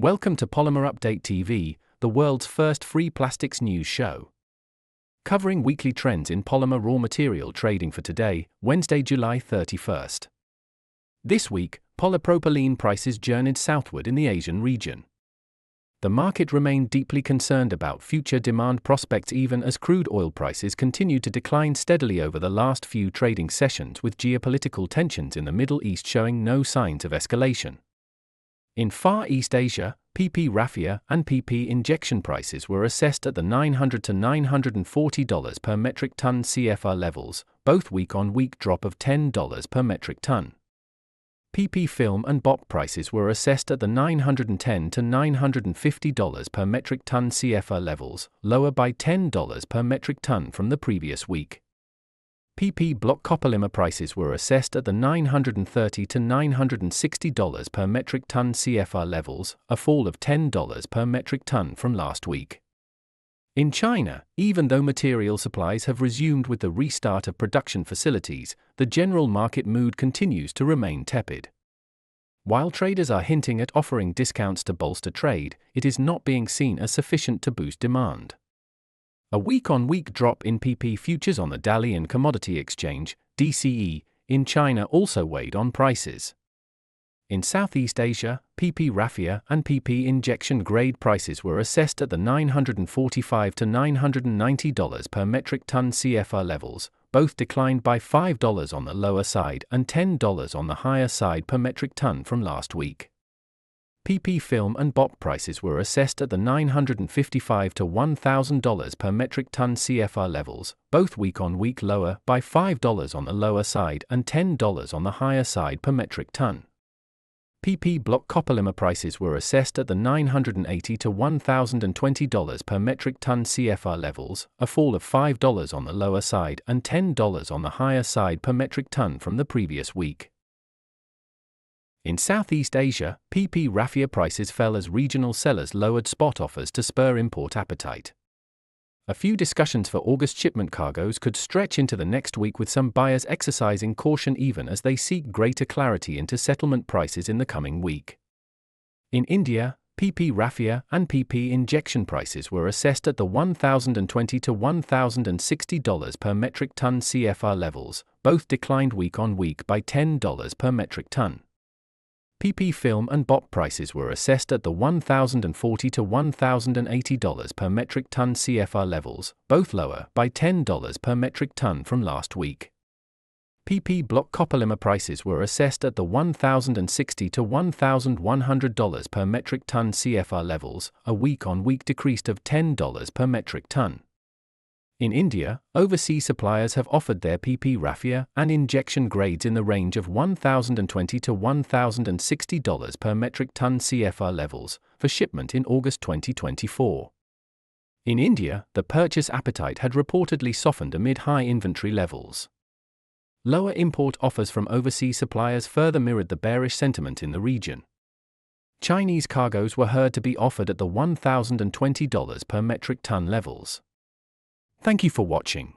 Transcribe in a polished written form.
Welcome to Polymerupdate TV, the world's first free plastics news show. Covering weekly trends in polymer raw material trading for today, Wednesday, July 31st. This week, polypropylene prices journeyed southward in the Asian region. The market remained deeply concerned about future demand prospects even as crude oil prices continued to decline steadily over the last few trading sessions, with geopolitical tensions in the Middle East showing no signs of escalation. In Far East Asia, PP raffia and PP injection prices were assessed at the $900 to $940 per metric ton CFR levels, both week-on-week drop of $10 per metric ton. PP film and BOP prices were assessed at the $910 to $950 per metric ton CFR levels, lower by $10 per metric ton from the previous week. PP block copolymer prices were assessed at the $930 to $960 per metric ton CFR levels, a fall of $10 per metric ton from last week. In China, even though material supplies have resumed with the restart of production facilities, the general market mood continues to remain tepid. While traders are hinting at offering discounts to bolster trade, it is not being seen as sufficient to boost demand. A week-on-week drop in PP futures on the Dalian Commodity Exchange, DCE, in China also weighed on prices. In Southeast Asia, PP raffia and PP injection grade prices were assessed at the $945 to $990 per metric ton CFR levels, both declined by $5 on the lower side and $10 on the higher side per metric ton from last week. PP film and BOP prices were assessed at the $955 to $1,000 per metric ton CFR levels, both week-on-week lower by $5 on the lower side and $10 on the higher side per metric ton. PP block copolymer prices were assessed at the $980 to $1,020 per metric ton CFR levels, a fall of $5 on the lower side and $10 on the higher side per metric ton from the previous week. In Southeast Asia, PP raffia prices fell as regional sellers lowered spot offers to spur import appetite. A few discussions for August shipment cargoes could stretch into the next week, with some buyers exercising caution even as they seek greater clarity into settlement prices in the coming week. In India, PP raffia and PP injection prices were assessed at the $1,020 to $1,060 per metric ton CFR levels, both declined week-on-week by $10 per metric ton. PP film and BOP prices were assessed at the $1,040 to $1,080 per metric ton CFR levels, both lower by $10 per metric ton from last week. PP block copolymer prices were assessed at the $1,060 to $1,100 per metric ton CFR levels, a week-on-week decrease of $10 per metric ton. In India, overseas suppliers have offered their PP raffia and injection grades in the range of $1,020 to $1,060 per metric ton CFR levels for shipment in August 2024. In India, the purchase appetite had reportedly softened amid high inventory levels. Lower import offers from overseas suppliers further mirrored the bearish sentiment in the region. Chinese cargoes were heard to be offered at the $1,020 per metric ton levels. Thank you for watching.